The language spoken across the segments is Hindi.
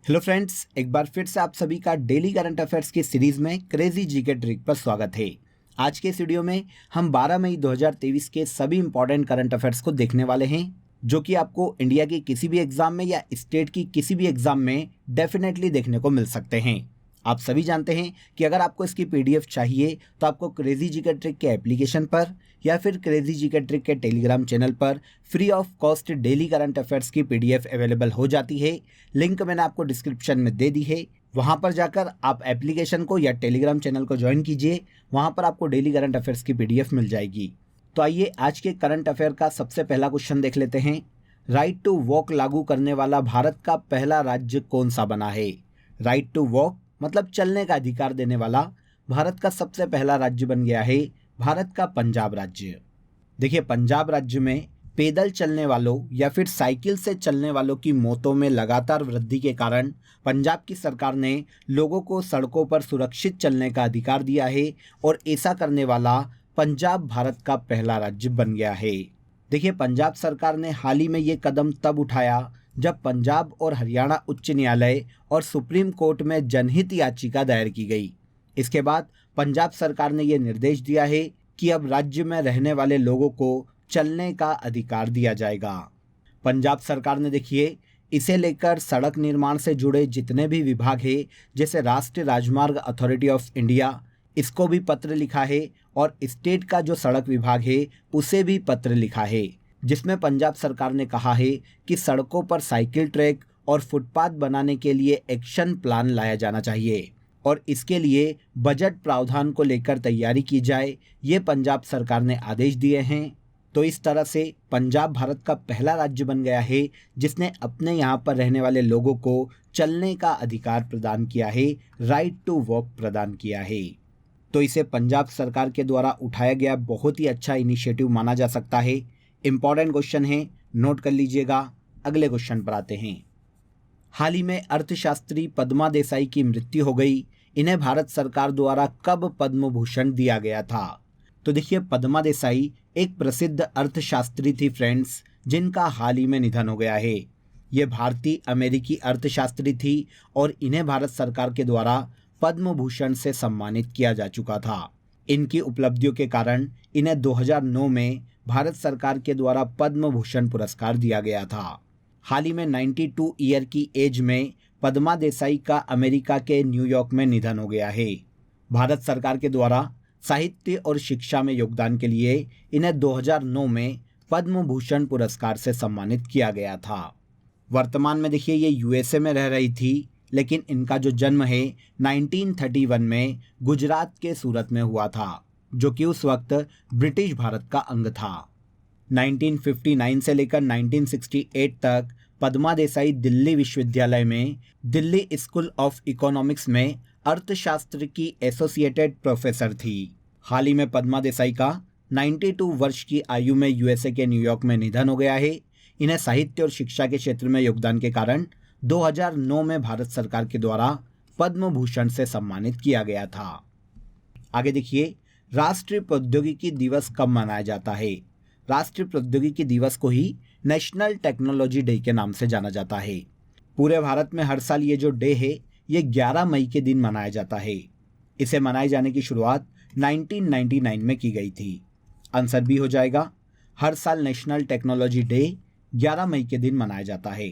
हेलो फ्रेंड्स, एक बार फिर से आप सभी का डेली करंट अफेयर्स की सीरीज में क्रेजी जीके ट्रिक पर स्वागत है। आज के इस वीडियो में हम 12 मई 2023 के सभी इंपॉर्टेंट करंट अफेयर्स को देखने वाले हैं, जो कि आपको इंडिया के किसी भी एग्जाम में या स्टेट की किसी भी एग्जाम में डेफिनेटली देखने को मिल सकते हैं। आप सभी जानते हैं कि अगर आपको इसकी पीडीएफ चाहिए तो आपको क्रेजी जीके ट्रिक के एप्लीकेशन पर या फिर क्रेजी जीके ट्रिक के टेलीग्राम चैनल पर free of cost daily current affairs की पीडीएफ अवेलेबल हो जाती है। लिंक मैंने आपको डिस्क्रिप्शन में दे दी है, वहां पर जाकर आप एप्लीकेशन को या टेलीग्राम चैनल को ज्वाइन कीजिए। वहां पर आपको डेली करंट अफेयर्स की पीडीएफ मिल जाएगी। तो आइए आज के करंट अफेयर का सबसे पहला क्वेश्चन देख लेते हैं। राइट टू वॉक लागू करने वाला भारत का पहला राज्य कौन सा बना है? राइट टू वॉक मतलब चलने का अधिकार देने वाला भारत का सबसे पहला राज्य बन गया है भारत का पंजाब राज्य। देखिए, पंजाब राज्य में पैदल चलने वालों या फिर साइकिल से चलने वालों की मौतों में लगातार वृद्धि के कारण पंजाब की सरकार ने लोगों को सड़कों पर सुरक्षित चलने का अधिकार दिया है और ऐसा करने वाला पंजाब भारत का पहला राज्य बन गया है। देखिए, पंजाब सरकार ने हाल ही में ये कदम तब उठाया जब पंजाब और हरियाणा उच्च न्यायालय और सुप्रीम कोर्ट में जनहित याचिका दायर की गई। इसके बाद पंजाब सरकार ने यह निर्देश दिया है कि अब राज्य में रहने वाले लोगों को चलने का अधिकार दिया जाएगा। पंजाब सरकार ने देखिए इसे लेकर सड़क निर्माण से जुड़े जितने भी विभाग हैं, जैसे राष्ट्रीय राजमार्ग अथॉरिटी ऑफ इंडिया, इसको भी पत्र लिखा है और स्टेट का जो सड़क विभाग है उसे भी पत्र लिखा है, जिसमें पंजाब सरकार ने कहा है कि सड़कों पर साइकिल ट्रैक और फुटपाथ बनाने के लिए एक्शन प्लान लाया जाना चाहिए और इसके लिए बजट प्रावधान को लेकर तैयारी की जाए। ये पंजाब सरकार ने आदेश दिए हैं। तो इस तरह से पंजाब भारत का पहला राज्य बन गया है जिसने अपने यहाँ पर रहने वाले लोगों को चलने का अधिकार प्रदान किया है, राइट टू वॉक प्रदान किया है। तो इसे पंजाब सरकार के द्वारा उठाया गया बहुत ही अच्छा इनिशिएटिव माना जा सकता है। इंपॉर्टेंट क्वेश्चन है, नोट कर लीजिएगा। अगले क्वेश्चन पर आते हैं। हाल ही में अर्थशास्त्री पद्मा देसाई की मृत्यु हो गई। इन्हें भारत सरकार द्वारा कब पद्म भूषण दिया गया था? तो देखिए, पद्मा देसाई एक प्रसिद्ध अर्थशास्त्री थी फ्रेंड्स, जिनका हाल ही में निधन हो गया है। ये भारतीय अमेरिकी अर्थशास्त्री थी और इन्हें भारत सरकार के द्वारा पद्म भूषण से सम्मानित किया जा चुका था। इनकी उपलब्धियों के कारण इन्हें 2009 में भारत सरकार के द्वारा पद्म भूषण पुरस्कार दिया गया था। हाल ही में 92 ईयर की एज में पद्मा देसाई का अमेरिका के न्यूयॉर्क में निधन हो गया है। भारत सरकार के द्वारा साहित्य और शिक्षा में योगदान के लिए इन्हें 2009 में पद्म भूषण पुरस्कार से सम्मानित किया गया था। वर्तमान में देखिए ये यूएसए में रह रही थी, लेकिन इनका जो जन्म है 1931 में गुजरात के सूरत में हुआ था, जो कि उस वक्त ब्रिटिश भारत का अंग था। 1959 से लेकर 1968 तक पद्मा देसाई दिल्ली विश्वविद्यालय में दिल्ली स्कूल ऑफ इकोनॉमिक्स में अर्थशास्त्र की एसोसिएटेड प्रोफेसर थी। हाल ही में पद्मा देसाई का 92 वर्ष की आयु में यूएसए के न्यूयॉर्क में निधन हो गया है। इन्हें साहित्य और शिक्षा के क्षेत्र में योगदान के कारण 2009 में भारत सरकार के द्वारा पद्म भूषण से सम्मानित किया गया था। आगे देखिए, राष्ट्रीय प्रौद्योगिकी दिवस कब मनाया जाता है? राष्ट्रीय प्रौद्योगिकी दिवस को ही नेशनल टेक्नोलॉजी डे के नाम से जाना जाता है। पूरे भारत में हर साल ये जो डे है ये 11 मई के दिन मनाया जाता है। इसे मनाए जाने की शुरुआत 1999 में की गई थी। आंसर भी हो जाएगा। हर साल नेशनल टेक्नोलॉजी डे 11 मई के दिन मनाया जाता है।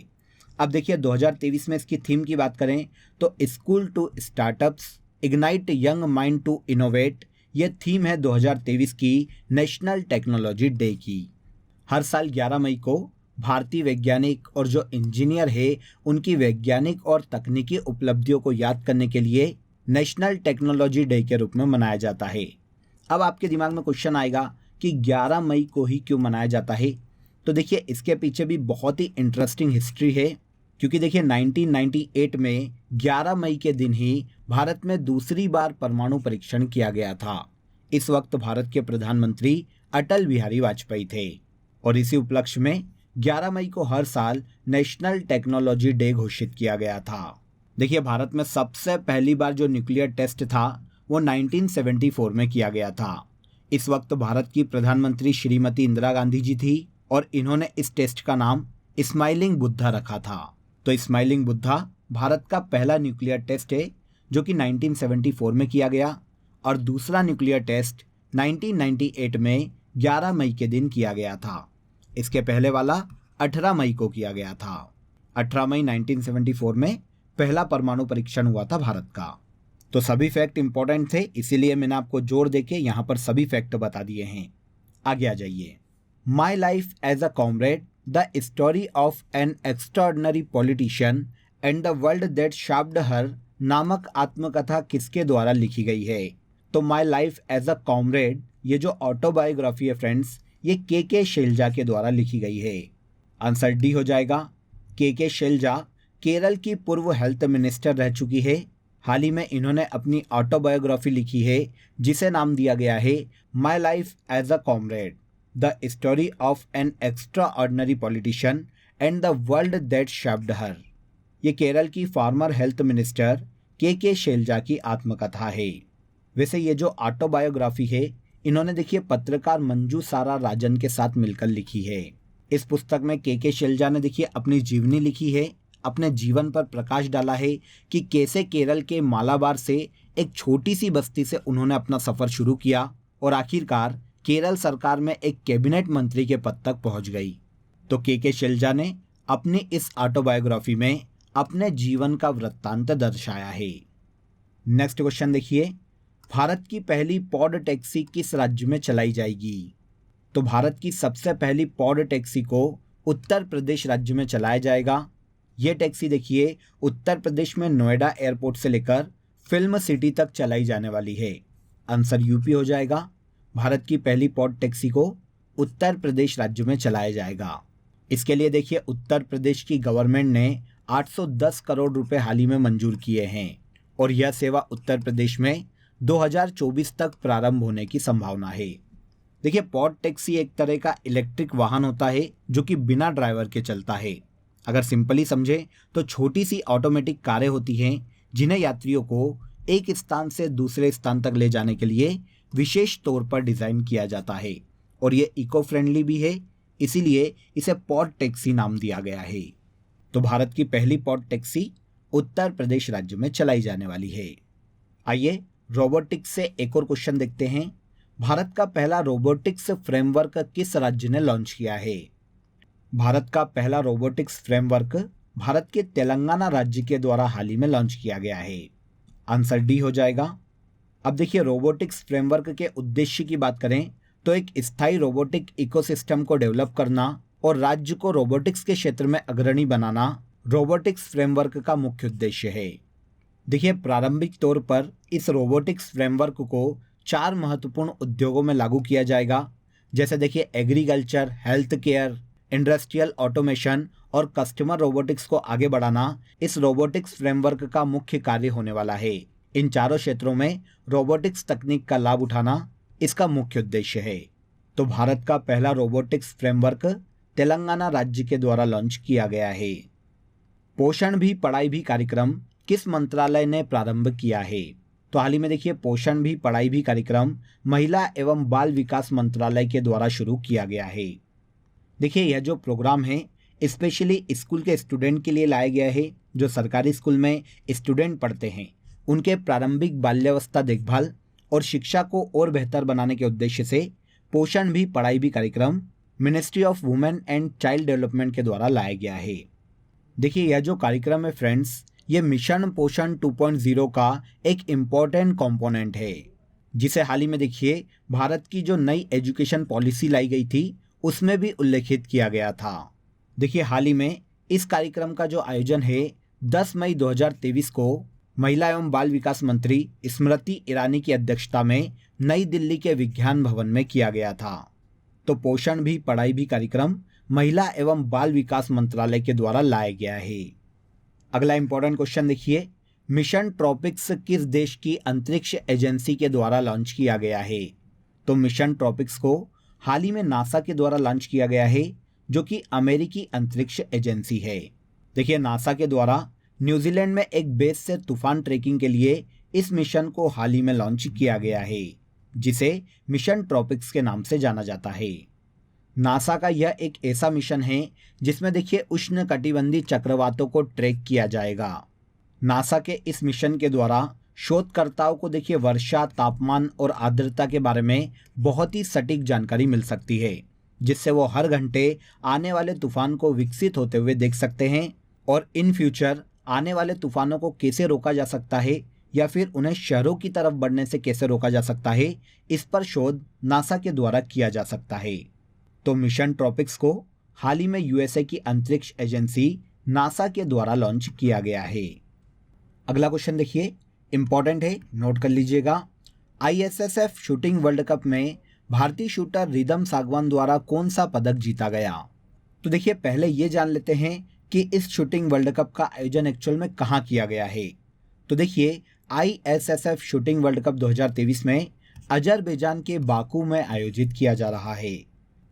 अब देखिए 2023 में इसकी थीम की बात करें तो school to startups ignite young mind to innovate, ये थीम है 2023 की नेशनल टेक्नोलॉजी डे की। हर साल 11 मई को भारतीय वैज्ञानिक और जो इंजीनियर है उनकी वैज्ञानिक और तकनीकी उपलब्धियों को याद करने के लिए नेशनल टेक्नोलॉजी डे के रूप में मनाया जाता है। अब आपके दिमाग में क्वेश्चन आएगा कि 11 मई को ही क्यों मनाया जाता है? तो देखिए इसके पीछे भी बहुत ही इंटरेस्टिंग हिस्ट्री है, क्योंकि देखिए 1998 में 11 मई के दिन ही भारत में दूसरी बार परमाणु परीक्षण किया गया था। इस वक्त भारत के प्रधानमंत्री अटल बिहारी वाजपेयी थे और इसी उपलक्ष्य में 11 मई को हर साल नेशनल टेक्नोलॉजी डे घोषित किया गया था। देखिए, भारत में सबसे पहली बार जो न्यूक्लियर टेस्ट था वो 1974 में किया गया था। इस वक्त भारत की प्रधानमंत्री श्रीमती इंदिरा गांधी जी थी और इन्होंने इस टेस्ट का नाम स्माइलिंग बुद्धा रखा था। तो स्माइलिंग बुद्धा भारत का पहला न्यूक्लियर टेस्ट है जो कि 1974 में किया गया और दूसरा न्यूक्लियर टेस्ट 1998 में 11 मई के दिन किया गया था। इसके पहले वाला 18 मई को किया गया था। 18 मई 1974 में पहला परमाणु परीक्षण हुआ था भारत का। तो सभी फैक्ट इंपॉर्टेंट थे, इसीलिए मैंने आपको जोर देके यहाँ पर सभी फैक्ट बता दिए हैं। आगे आ जाइए। My life as a comrade, the story of an extraordinary politician and the world that shaped her नामक आत्मकथा किसके द्वारा लिखी गई है? तो my life as a comrade, ये जो ऑटोबायोग्राफी है फ्रेंड्स, ये के शैलजा के द्वारा लिखी गई है। आंसर डी हो जाएगा। के शैलजा केरल की पूर्व हेल्थ मिनिस्टर रह चुकी है। हाल ही में इन्होंने अपनी ऑटोबायोग्राफी लिखी है जिसे नाम दिया गया है my life as a comrade, the story of an extraordinary politician and the world that shaped her. ये केरल की फॉर्मर हेल्थ मिनिस्टर के शैलजा की आत्मकथा है। वैसे ये जो ऑटोबायोग्राफी है इन्होंने देखिए पत्रकार मंजू सारा राजन के साथ मिलकर लिखी है। इस पुस्तक में के शैलजा ने देखिए अपनी जीवनी लिखी है, अपने जीवन पर प्रकाश डाला है कि कैसे केरल के मालाबार से एक छोटी सी बस्ती से उन्होंने अपना सफर शुरू किया और आखिरकार केरल सरकार में एक कैबिनेट मंत्री के पद तक पहुंच गई। तो के शैलजा ने अपनी इस ऑटोबायोग्राफी में अपने जीवन का वृत्तांत दर्शाया है। नेक्स्ट क्वेश्चन देखिए, भारत की पहली पॉड टैक्सी किस राज्य में चलाई जाएगी? तो भारत की सबसे पहली पॉड टैक्सी को उत्तर प्रदेश राज्य में चलाया जाएगा। ये टैक्सी देखिए उत्तर प्रदेश में नोएडा एयरपोर्ट से लेकर फिल्म सिटी तक चलाई जाने वाली है। आंसर यूपी हो जाएगा। भारत की पहली पॉड टैक्सी को उत्तर प्रदेश राज्य में चलाया जाएगा। इसके लिए देखिए उत्तर प्रदेश की गवर्नमेंट ने 810 करोड़ रुपए हाल ही में मंजूर किए हैं और यह सेवा उत्तर प्रदेश में 2024 तक प्रारंभ होने की संभावना है। देखिए पॉड टैक्सी एक तरह का इलेक्ट्रिक वाहन होता है जो कि बिना ड्राइवर के चलता है। अगर सिंपली समझे तो छोटी सी ऑटोमेटिक कारें होती हैं जिन्हें यात्रियों को एक स्थान से दूसरे स्थान तक ले जाने के लिए विशेष तौर पर डिज़ाइन किया जाता है और ये इको फ्रेंडली भी है, इसीलिए इसे पॉड टैक्सी नाम दिया गया है। तो भारत की पहली पॉड टैक्सी उत्तर प्रदेश राज्य में चलाई जाने वाली है। आइए रोबोटिक्स से एक और क्वेश्चन देखते हैं। भारत का पहला रोबोटिक्स फ्रेमवर्क किस राज्य ने लॉन्च किया है? भारत का पहला रोबोटिक्स फ्रेमवर्क भारत के तेलंगाना राज्य के द्वारा हाल ही में लॉन्च किया गया है। आंसर डी हो जाएगा। अब देखिए रोबोटिक्स फ्रेमवर्क के उद्देश्य की बात करें तो एक स्थायी रोबोटिक इकोसिस्टम को डेवलप करना और राज्य को रोबोटिक्स के क्षेत्र में अग्रणी बनाना रोबोटिक्स फ्रेमवर्क का मुख्य उद्देश्य है। देखिए प्रारंभिक तौर पर इस रोबोटिक्स फ्रेमवर्क को 4 महत्वपूर्ण उद्योगों में लागू किया जाएगा, जैसे देखिए agriculture, health care, industrial automation और कस्टमर रोबोटिक्स को आगे बढ़ाना इस रोबोटिक्स फ्रेमवर्क का मुख्य कार्य होने वाला है। इन चारों क्षेत्रों में रोबोटिक्स तकनीक का लाभ उठाना इसका मुख्य उद्देश्य है। तो भारत का पहला रोबोटिक्स फ्रेमवर्क तेलंगाना राज्य के द्वारा लॉन्च किया गया है। पोषण भी पढ़ाई भी कार्यक्रम किस मंत्रालय ने प्रारंभ किया है? तो हाल ही में देखिए पोषण भी पढ़ाई भी कार्यक्रम महिला एवं बाल विकास मंत्रालय के द्वारा शुरू किया गया है। देखिए यह जो प्रोग्राम है स्पेशली स्कूल के स्टूडेंट के लिए लाया गया है। जो सरकारी स्कूल में स्टूडेंट पढ़ते हैं उनके प्रारंभिक बाल्यावस्था देखभाल और शिक्षा को और बेहतर बनाने के उद्देश्य से पोषण भी पढ़ाई भी कार्यक्रम ministry of women and child development के द्वारा लाया गया है। देखिए यह जो कार्यक्रम है फ्रेंड्स, ये मिशन पोषण 2.0 का एक इम्पॉर्टेंट कंपोनेंट है, जिसे हाल ही में देखिए भारत की जो नई एजुकेशन पॉलिसी लाई गई थी उसमें भी उल्लेखित किया गया था। देखिए हाल ही में इस कार्यक्रम का जो आयोजन है 10 मई 2023 को महिला एवं बाल विकास मंत्री स्मृति ईरानी की अध्यक्षता में नई दिल्ली के विज्ञान भवन में किया गया था। तो पोषण भी पढ़ाई भी कार्यक्रम महिला एवं बाल विकास मंत्रालय के द्वारा लाया गया है। अगला इंपॉर्टेंट क्वेश्चन देखिए, मिशन ट्रॉपिक्स किस देश की अंतरिक्ष एजेंसी के द्वारा लॉन्च किया गया है? तो मिशन ट्रॉपिक्स को हाल ही में नासा के द्वारा लॉन्च किया गया है, जो कि अमेरिकी अंतरिक्ष एजेंसी है। देखिए नासा के द्वारा न्यूजीलैंड में एक बेस से तूफान ट्रैकिंग के लिए इस मिशन को हाल ही में लॉन्च किया गया है, जिसे मिशन ट्रॉपिक्स के नाम से जाना जाता है। नासा का यह एक ऐसा मिशन है जिसमें देखिए उष्णकटिबंधीय चक्रवातों को ट्रैक किया जाएगा। नासा के इस मिशन के द्वारा शोधकर्ताओं को देखिए वर्षा, तापमान और आर्द्रता के बारे में बहुत ही सटीक जानकारी मिल सकती है, जिससे वो हर घंटे आने वाले तूफान को विकसित होते हुए देख सकते हैं और इन फ्यूचर आने वाले तूफानों को कैसे रोका जा सकता है या फिर उन्हें शहरों की तरफ बढ़ने से कैसे रोका जा सकता है, इस पर शोध नासा के द्वारा किया जा सकता है। तो मिशन ट्रॉपिक्स को हाल ही में यूएसए की अंतरिक्ष एजेंसी नासा के द्वारा लॉन्च किया गया है। अगला क्वेश्चन देखिए, इंपॉर्टेंट है, नोट कर लीजिएगा। आईएसएसएफ शूटिंग वर्ल्ड कप में भारतीय शूटर रिदम सागवान द्वारा कौन सा पदक जीता गया? तो देखिए पहले ये जान लेते हैं कि इस शूटिंग वर्ल्ड कप का आयोजन एक्चुअल में कहाँ किया गया है। तो देखिए आईएसएसएफ शूटिंग वर्ल्ड कप 2023 में अजरबैजान के बाकू में आयोजित किया जा रहा है,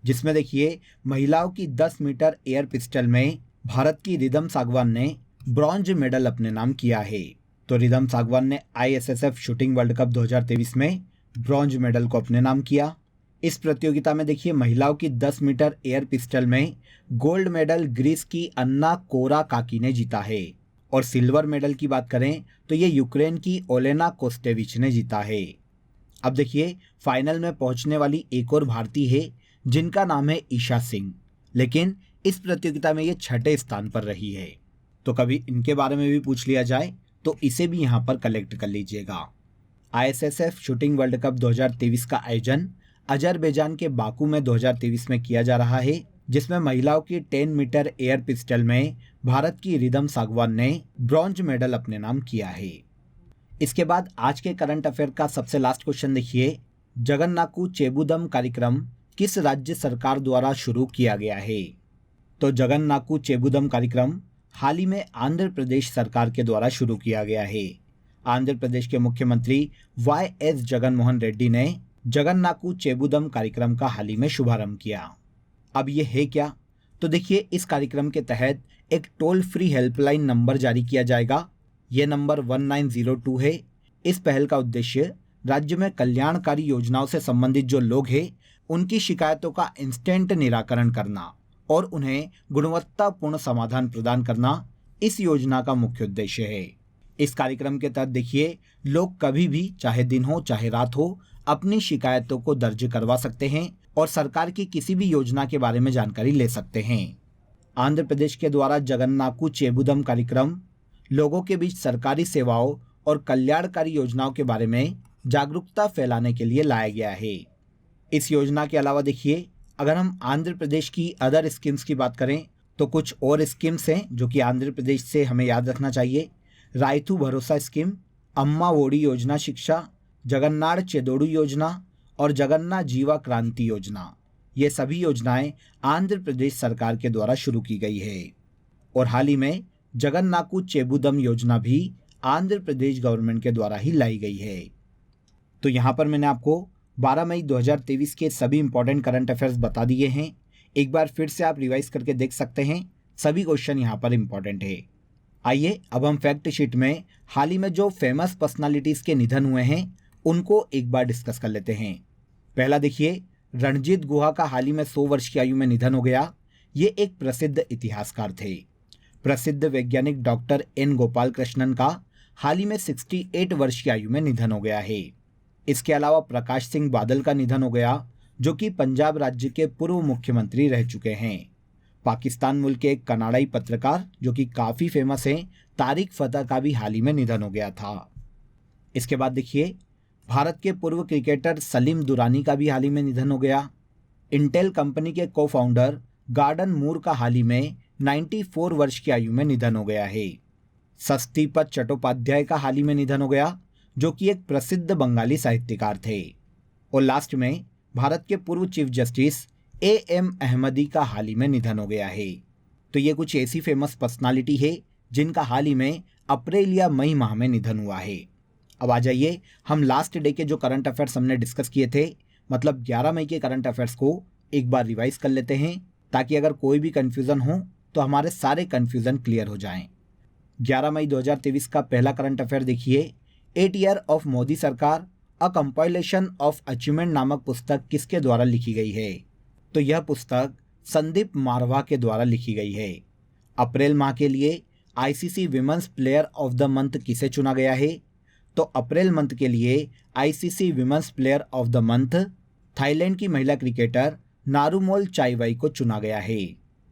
जिसमें देखिए महिलाओं की 10 मीटर एयर पिस्टल में भारत की रिदम सागवान ने ब्रॉन्ज मेडल अपने नाम किया है। तो रिदम सागवान ने आईएसएसएफ शूटिंग वर्ल्ड कप 2023 में ब्रॉन्ज मेडल को अपने नाम किया। इस प्रतियोगिता में देखिए महिलाओं की 10 मीटर एयर पिस्टल में गोल्ड मेडल ग्रीस की अन्ना कोराकाकी ने जीता है और सिल्वर मेडल की बात करें तो ये यूक्रेन की ओलेना कोस्टेविच ने जीता है। अब देखिए फाइनल में पहुंचने वाली एक और भारतीय है जिनका नाम है ईशा सिंह, लेकिन इस प्रतियोगिता में ये 6ठे स्थान पर रही है। तो कभी इनके बारे में भी पूछ लिया जाए तो इसे भी यहाँ पर कलेक्ट कर लीजिएगा। आईएसएसएफ शूटिंग वर्ल्ड कप 2023 का आयोजन अजरबैजान के बाकू में 2023 में किया जा रहा है, जिसमें महिलाओं की 10 मीटर एयर पिस्टल में भारत की रिदम सागवान ने ब्रॉन्ज मेडल अपने नाम किया है। इसके बाद आज के करंट अफेयर का सबसे लास्ट क्वेश्चन देखिए, जगन्नाकू चेबुदम कार्यक्रम किस राज्य सरकार द्वारा शुरू किया गया है? तो जगन्नाकू चेबुदम कार्यक्रम हाल ही में आंध्र प्रदेश सरकार के द्वारा शुरू किया गया है। आंध्र प्रदेश के मुख्यमंत्री वाई.एस. जगनमोहन रेड्डी ने जगन्नाकू चेबुदम कार्यक्रम का हाल ही में शुभारंभ किया। अब ये है क्या? तो देखिए इस कार्यक्रम के तहत एक टोल फ्री हेल्पलाइन नंबर जारी किया जाएगा। ये नंबर 1902 है। इस पहल का उद्देश्य राज्य में कल्याणकारी योजनाओं से संबंधित जो लोग हैं उनकी शिकायतों का इंस्टेंट निराकरण करना और उन्हें गुणवत्तापूर्ण समाधान प्रदान करना इस योजना का मुख्य उद्देश्य है। इस कार्यक्रम के तहत देखिए लोग कभी भी, चाहे दिन हो चाहे रात हो, अपनी शिकायतों को दर्ज करवा सकते हैं और सरकार की किसी भी योजना के बारे में जानकारी ले सकते हैं। आंध्र प्रदेश के द्वारा जगन्नाकू चेबुदम कार्यक्रम लोगों के बीच सरकारी सेवाओं और कल्याणकारी योजनाओं के बारे में जागरूकता फैलाने के लिए लाया गया है। इस योजना के अलावा देखिए अगर हम आंध्र प्रदेश की अदर स्कीम्स की बात करें तो कुछ और स्कीम्स हैं जो कि आंध्र प्रदेश से हमें याद रखना चाहिए। रायथू भरोसा स्कीम, अम्मा ओडी योजना शिक्षा, जगन्नाड चेदोडू योजना और जगन्ना जीवा क्रांति योजना, ये सभी योजनाएं आंध्र प्रदेश सरकार के द्वारा शुरू की गई है। और हाल ही में जगन्नाकू चेबुदम योजना भी आंध्र प्रदेश गवर्नमेंट के द्वारा ही लाई गई है। तो यहाँ पर मैंने आपको 12 मई 2023 के सभी इंपॉर्टेंट करंट अफेयर्स बता दिए हैं। एक बार फिर से आप रिवाइज करके देख सकते हैं, सभी क्वेश्चन यहाँ पर इंपॉर्टेंट है। आइए अब हम फैक्ट शीट में हाल ही में जो फेमस पर्सनालिटीज़ के निधन हुए हैं उनको एक बार डिस्कस कर लेते हैं। पहला देखिए, रणजीत गुहा का हाल ही में 100 वर्ष की आयु में निधन हो गया। ये एक प्रसिद्ध इतिहासकार थे। प्रसिद्ध वैज्ञानिक डॉक्टर एन गोपाल कृष्णन का हाल ही में 68 वर्ष की आयु में निधन हो गया है। इसके अलावा प्रकाश सिंह बादल का निधन हो गया, जो कि पंजाब राज्य के पूर्व मुख्यमंत्री रह चुके हैं। पाकिस्तान मुल्क के एक कनाडाई पत्रकार जो कि काफ़ी फेमस हैं, तारिक फतेह का भी हाल ही में निधन हो गया था। इसके बाद देखिए, भारत के पूर्व क्रिकेटर सलीम दुरानी का भी हाल ही में निधन हो गया। इंटेल कंपनी के को फाउंडर गार्डन मूर का हाल ही में 94 वर्ष की आयु में निधन हो गया है। षष्ठीपद चट्टोपाध्याय का हाल ही में निधन हो गया, जो कि एक प्रसिद्ध बंगाली साहित्यकार थे। और लास्ट में भारत के पूर्व चीफ जस्टिस A.M. अहमदी का हाल ही में निधन हो गया है। तो ये कुछ ऐसी फेमस पर्सनालिटी है जिनका हाल ही में अप्रैल या मई माह में निधन हुआ है। अब आ जाइए हम लास्ट डे के जो करंट अफेयर्स हमने डिस्कस किए थे, मतलब 11 मई के करंट अफेयर्स को एक बार रिवाइज कर लेते हैं, ताकि अगर कोई भी कन्फ्यूज़न हो तो हमारे सारे कन्फ्यूज़न क्लियर हो जाएं। 11 मई 2023 का पहला करंट अफेयर देखिए, 8 ईयर ऑफ मोदी सरकार अ कंपाइलेशन ऑफ अचीवमेंट नामक पुस्तक किसके द्वारा लिखी गई है? तो यह पुस्तक संदीप मारवा के द्वारा लिखी गई है। अप्रैल माह के लिए ICC women's player of the month किसे चुना गया है? तो अप्रैल मंथ के लिए ICC women's player of the month Thailand की महिला क्रिकेटर नारुमोल चाइवाई को चुना गया है।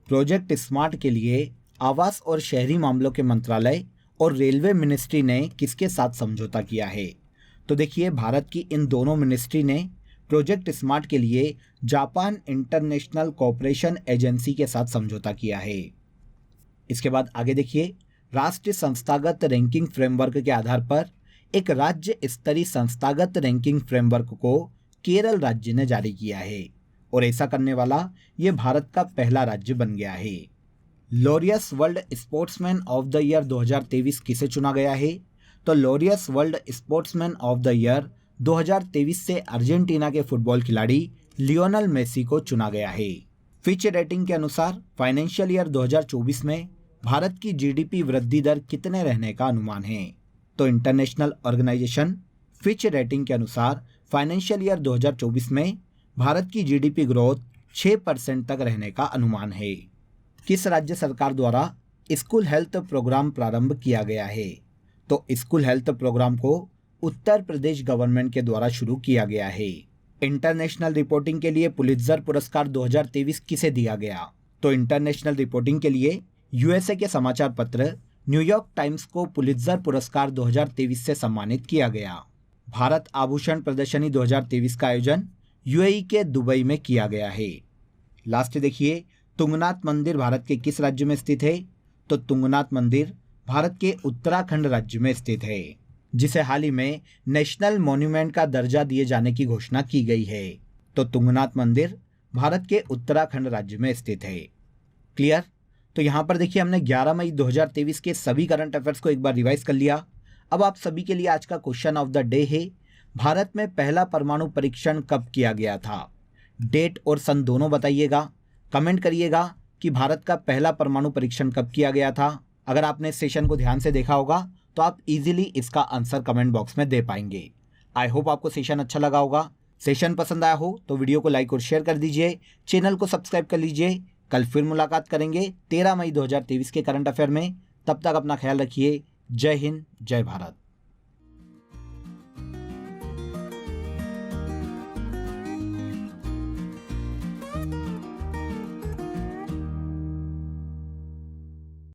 प्रोजेक्ट स्मार्ट के लिए आवास और शहरी मामलों के मंत्रालय और रेलवे मिनिस्ट्री ने किसके साथ समझौता किया है? तो देखिए, भारत की इन दोनों मिनिस्ट्री ने प्रोजेक्ट स्मार्ट के लिए जापान इंटरनेशनल कोऑपरेशन एजेंसी के साथ समझौता किया है। इसके बाद आगे देखिए, राष्ट्रीय संस्थागत रैंकिंग फ्रेमवर्क के आधार पर एक राज्य स्तरीय संस्थागत रैंकिंग फ्रेमवर्क को केरल राज्य ने जारी किया है और ऐसा करने वाला ये भारत का पहला राज्य बन गया है। Laureus world sportsman of the year 2023 किसे चुना गया है? तो Laureus world sportsman of the year 2023 से अर्जेंटीना के फुटबॉल खिलाड़ी लियोनेल मेसी को चुना गया है। फिच रेटिंग के अनुसार फाइनेंशियल ईयर 2024 में भारत की जीडीपी वृद्धि दर कितने रहने का अनुमान है? तो इंटरनेशनल ऑर्गेनाइजेशन फिच रेटिंग के अनुसार फाइनेंशियल ईयर 2024 में भारत की जीडीपी ग्रोथ 6% तक रहने का अनुमान है। किस राज्य सरकार द्वारा स्कूल हेल्थ प्रोग्राम प्रारंभ किया गया है? तो स्कूल हेल्थ प्रोग्राम को उत्तर प्रदेश गवर्नमेंट के द्वारा शुरू किया गया है। इंटरनेशनल रिपोर्टिंग के लिए पुलित्जर पुरस्कार 2023 किसे दिया गया? तो इंटरनेशनल रिपोर्टिंग के लिए यूएसए के समाचार पत्र न्यूयॉर्क टाइम्स को पुलित्जर पुरस्कार 2023 से सम्मानित किया गया। भारत आभूषण प्रदर्शनी 2023 का आयोजन यूएई के दुबई में किया गया है। लास्ट देखिए, तुंगनाथ मंदिर भारत के किस राज्य में स्थित है? तो तुंगनाथ मंदिर भारत के उत्तराखंड राज्य में स्थित है, जिसे हाल ही में नेशनल मॉन्यूमेंट का दर्जा दिए जाने की घोषणा की गई है। तो तुंगनाथ मंदिर भारत के उत्तराखंड राज्य में स्थित है। क्लियर? तो यहाँ पर देखिए, हमने 11 मई 2023 के सभी करंट अफेयर्स को एक बार रिवाइज कर लिया। अब आप सभी के लिए आज का क्वेश्चन ऑफ द डे है, भारत में पहला परमाणु परीक्षण कब किया गया था? डेट और सन दोनों बताइएगा। कमेंट करिएगा कि भारत का पहला परमाणु परीक्षण कब किया गया था। अगर आपने इस सेशन को ध्यान से देखा होगा तो आप इजीली इसका आंसर कमेंट बॉक्स में दे पाएंगे। आई होप आपको सेशन अच्छा लगा होगा। सेशन पसंद आया हो तो वीडियो को लाइक और शेयर कर दीजिए, चैनल को सब्सक्राइब कर लीजिए। कल फिर मुलाकात करेंगे 13 मई 2023 के करंट अफेयर में। तब तक अपना ख्याल रखिए। जय हिंद, जय भारत।